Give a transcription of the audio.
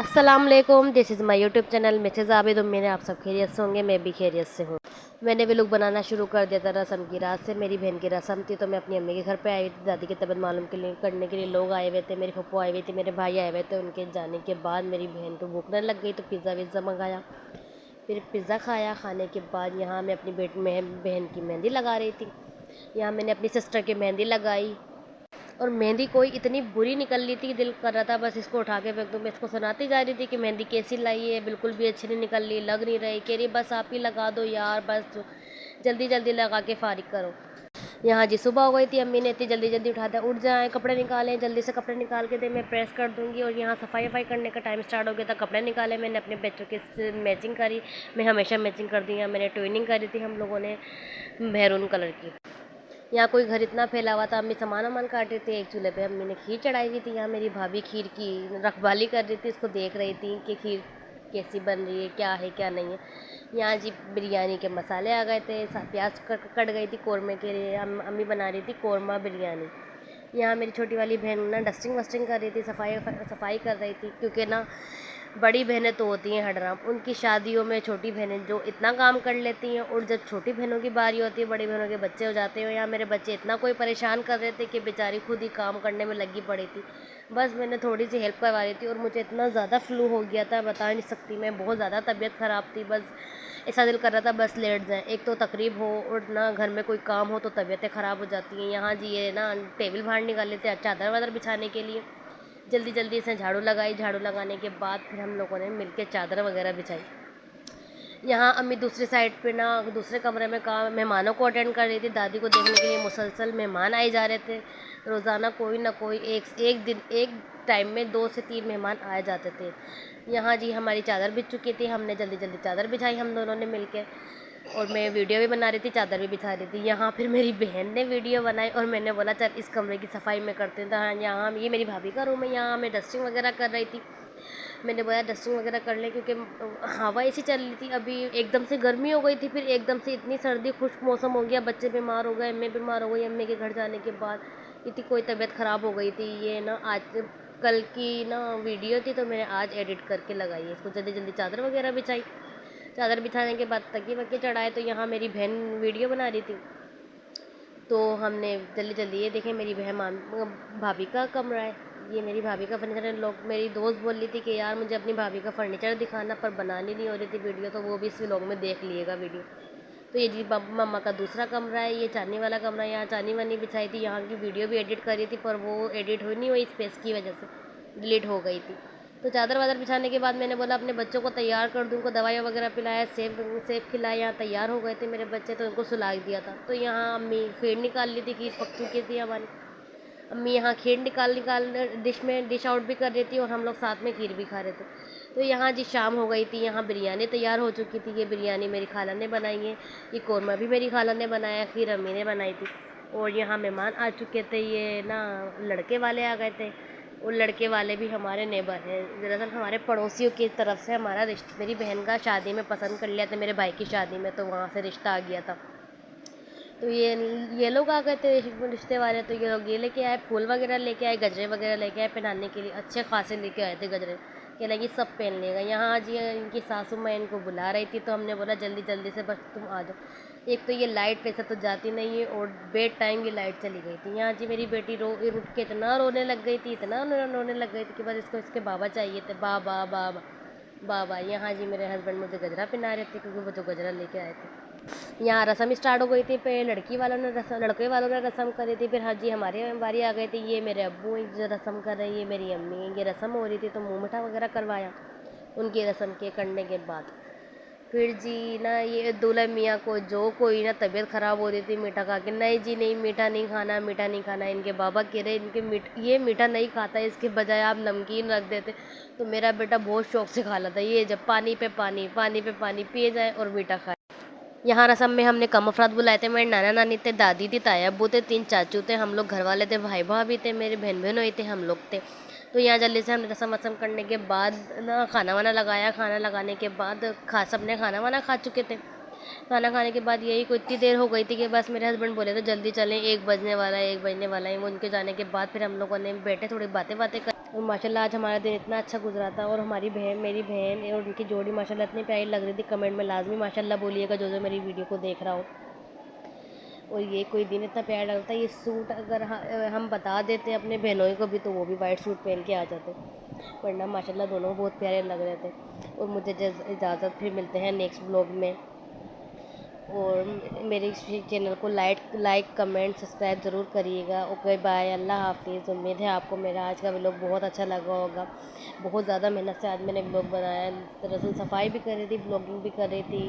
अस्सलाम वालेकुम, this is my YouTube channel Mrs Abid. उम्मीद है आप सब खैरियत से होंगे, मैं भी खैरियत से हूँ। मैंने भी लोग बनाना शुरू कर दिया था रसम की रात से। मेरी बहन की रसम थी तो मैं अपनी अम्मी के घर पे आई थी। दादी की तबीयत मालूम के लिए करने के लिए लोग आए हुए थे, मेरी पप्पू आई हुई थी, मेरे भाई आए हुए थे। उनके जाने के बाद मेरी बहन को भूखने लग गई तो पिज़्ज़ा विज़्ज़ा मंगाया। फिर पिज़्ज़ा खाया। खाने के बाद यहाँ मैं अपनी बहन की मेहंदी लगा रही थी। यहाँ मैंने अपनी सिस्टर की मेहंदी लगाई और मेहंदी कोई इतनी बुरी निकल रही थी, दिल कर रहा था बस इसको उठा के फेंक दूँ। मैं इसको सुनाती जा रही थी कि मेहंदी कैसी लाई है, बिल्कुल भी अच्छी नहीं निकल रही, लग नहीं रही। कह रही बस आप ही लगा दो यार, बस जल्दी जल्दी लगा के फारिग करो। यहाँ जी सुबह हो गई थी। अम्मी ने इतनी जल्दी जल्दी उठा दिया, उठ जाए कपड़े निकालें, जल्दी से कपड़े निकाल के दे, मैं प्रेस कर दूँगी। और यहाँ सफाई वफाई करने का टाइम स्टार्ट हो गया था। कपड़े निकाले, मैंने अपने बच्चों की मैचिंग करी। मैं हमेशा मैचिंग कर दी। मैंने ट्विनिंग करी थी हम लोगों ने मैरून कलर की। यहाँ कोई घर इतना फैला हुआ था। अम्मी सामान वामान काट रही थी। एक चूल्हे पे अम्मी ने खीर चढ़ाई हुई थी। यहाँ मेरी भाभी खीर की रखवाली कर रही थी, इसको देख रही थी कि खीर कैसी बन रही है, क्या है क्या नहीं है। यहाँ जी बिरयानी के मसाले आ गए थे, प्याज कट गई थी कौरमे के लिए। अम्मी बना रही थी कौरमा बिरयानी। यहाँ मेरी छोटी वाली बहन ना डस्टिंग वस्टिंग कर रही थी, सफाई सफाई कर रही थी। क्योंकि ना बड़ी बहनें तो होती हैं हडराम, उनकी शादियों में छोटी बहनें जो इतना काम कर लेती हैं, और जब छोटी बहनों की बारी होती है, बड़ी बहनों के बच्चे हो जाते हैं। यहाँ मेरे बच्चे इतना कोई परेशान कर रहे थे कि बेचारी खुद ही काम करने में लगी पड़ी थी। बस मैंने थोड़ी सी हेल्प करवा रही थी और मुझे इतना ज़्यादा फ्लू हो गया था, बता नहीं सकती मैं। बहुत ज़्यादा तबीयत ख़राब थी। बस ऐसा दिल कर रहा था बस लेट जाएँ। एक तो तकरीब हो और ना घर में कोई काम हो तो तबीयतें ख़राब हो जाती हैं। यहाँ जी ये ना टेबल बाहर निकाल लेते हैं चादर वादर बिछाने के लिए। जल्दी जल्दी से झाड़ू लगाई। झाड़ू लगाने के बाद फिर हम लोगों ने मिलके चादर वगैरह बिछाई। यहाँ अम्मी दूसरी साइड पे ना दूसरे कमरे में काम मेहमानों को अटेंड कर रही थी। दादी को देखने के लिए मुसलसल मेहमान आए जा रहे थे। रोज़ाना कोई ना कोई एक दिन एक टाइम में 2 से 3 मेहमान आए जाते थे। यहाँ जी हमारी चादर बिछ चुकी थी। हमने जल्दी जल्दी चादर बिछाई हम दोनों ने मिल। और मैं वीडियो भी बना रही थी, चादर भी बिछा रही थी। यहाँ फिर मेरी बहन ने वीडियो बनाई और मैंने बोला चल इस कमरे की सफाई में करते हैं। तो हाँ, यहाँ ये मेरी भाभी का रूम है। यहाँ मैं डस्टिंग वगैरह कर रही थी। मैंने बोला डस्टिंग वगैरह कर लें क्योंकि हवा ऐसी चल रही थी। अभी एकदम से गर्मी हो गई थी, फिर एकदम से इतनी सर्दी खुश्क मौसम हो गया, बच्चे बीमार हो गए, मैं बीमार हो गई। अम्मी के घर जाने के बाद इतनी कोई तबीयत ख़राब हो गई थी। ये ना आज कल की ना वीडियो थी तो मैंने आज एडिट करके लगाई है। इसको जल्दी जल्दी चादर वगैरह बिछाई। चादर बिछाने के बाद तकिए वकिए चढ़ाए। तो यहाँ मेरी बहन वीडियो बना रही थी तो हमने जल्दी जल्दी ये देखें मेरी बहन भाभी का कमरा है। ये मेरी भाभी का फर्नीचर है। लोग मेरी दोस्त बोल रही थी कि यार मुझे अपनी भाभी का फर्नीचर दिखाना, पर बनानी नहीं हो रही थी वीडियो, तो वो भी इस व्लॉग में देख लिएगा वीडियो। तो ये जी मम्मा का दूसरा कमरा है। ये चांदी वाला कमरा है। यहाँ चांदी वानी बिछाई थी। यहाँ की वीडियो भी एडिट करी थी पर वो एडिट हो नहीं हुई, स्पेस की वजह से डिलीट हो गई थी। तो चादर वादर बिछाने के बाद मैंने बोला अपने बच्चों को तैयार कर दूँ। उनको दवाई वगैरह पिलाया, सेब सेब खिलाया। यहाँ तैयार हो गए थे मेरे बच्चे तो उनको सुला दिया था। तो यहाँ अम्मी खीर निकाल ली थी, खीर पक चुकी थी हमारी। अम्मी यहाँ खीर निकाल निकाल डिश आउट भी कर रही थी और हम लोग साथ में खीर भी खा रहे थे। तो यहाँ जी शाम हो गई थी। यहाँ बिरयानी तैयार हो चुकी थी। ये बिरयानी मेरी खाला ने बनाई है। ये कौरमा भी मेरी खाला ने बनाया, खीर अम्मी ने बनाई थी। और यहाँ मेहमान आ चुके थे। ये ना लड़के वाले आ गए थे और लड़के वाले भी हमारे नेबर हैं। दरअसल हमारे पड़ोसियों की तरफ से हमारा रिश्ता, मेरी बहन का शादी में पसंद कर लिया था मेरे भाई की शादी में, तो वहाँ से रिश्ता आ गया था। तो ये लोग आ गए थे रिश्ते वाले। तो ये लोग ये लेके आए, फूल वगैरह लेके आए, गजरे वगैरह लेके आए पहनाने के लिए। अच्छे खासे लेके आए थे गजरे। कह लगी सब पहन लेगा। यहाँ आज ये इनकी सासू माँ इनको बुला रही थी तो हमने बोला जल्दी जल्दी से बस तुम आ जाओ। एक तो ये लाइट वैसे तो जाती नहीं है और बेड टाइम की लाइट चली गई थी। यहाँ जी मेरी बेटी रुक के इतना रोने लग गई थी, इतना रोने लग गई थी कि बस इसको इसके बाबा चाहिए थे। बाबा बाबा बाबा। यहाँ जी मेरे हस्बैंड मुझे गजरा पहना रहे थे क्योंकि वो जो गजरा लेके आए थे। यहाँ रस्म स्टार्ट हो गई थी। पे लड़के वालों ने रस्म करी थी। फिर हाँ जी हमारे बारी आ गई थी। ये मेरे अब्बू जो रस्म कर रही है, मेरी अम्मी। ये रस्म हो रही थी तो मुँह मिठा वगैरह करवाया उनकी रस्म के करने के बाद। फिर जी ना ये दूल्हा मियाँ को जो कोई ना तबीयत ख़राब हो रही थी मीठा खा के, नहीं जी नहीं मीठा नहीं खाना, मीठा नहीं खाना। इनके बाबा कह रहे इनके ये मीठा नहीं खाता, इसके बजाय आप नमकीन रख देते। तो मेरा बेटा बहुत शौक से खा लेता। ये जब पानी पे पानी पानी पे पानी पिए जाए और मीठा खाए। यहाँ रसम में हमने कम अफराद बुलाए थे। मेरे नाना नानी थे, दादी थी, ताया अब्बू थे, 3 चाचू थे, हम लोग घर वाले थे, भाई भाभी थे, मेरे बहन बहनोई थे, हम लोग थे। तो यहाँ जल्दी से हमने रसम वसम करने के बाद ना खाना वाना लगाया। खाना लगाने के बाद सबने खाना वाना खा चुके थे। खाना खाने के बाद यही कोई इतनी देर हो गई थी कि बस मेरे हस्बैंड बोले थे जल्दी चलें, 1 बजने वाला है 1 बजने वाला है। वो उनके जाने के बाद फिर हम लोगों ने बैठे थोड़ी बातें बातें कर। और माशाल्लाह आज हमारा दिन इतना अच्छा गुजरा था। और हमारी बहन, मेरी बहन और उनकी जोड़ी माशाल्लाह इतनी प्यारी लग रही थी। कमेंट में लाजमी माशाल्लाह बोलिएगा जो मेरी वीडियो को देख रहा हो। और ये कोई दिन इतना प्यारा लगता है। ये सूट अगर हम बता देते अपने बहनों को भी तो वो भी वाइट सूट पहन के आ जाते, वरना माशाल्लाह दोनों बहुत प्यारे लग रहे थे। और मुझे इजाज़त, फिर मिलते हैं नेक्स्ट ब्लॉग में। और मेरे इस चैनल को लाइक कमेंट सब्सक्राइब ज़रूर करिएगा। ओके बाय, अल्लाह हाफिज़। उम्मीद है आपको मेरा आज का व्लॉग बहुत अच्छा लगा होगा। बहुत ज़्यादा मेहनत से आज मैंने व्लॉग बनाया। दरअसल सफाई भी कर रही थी, ब्लॉगिंग भी कर रही थी।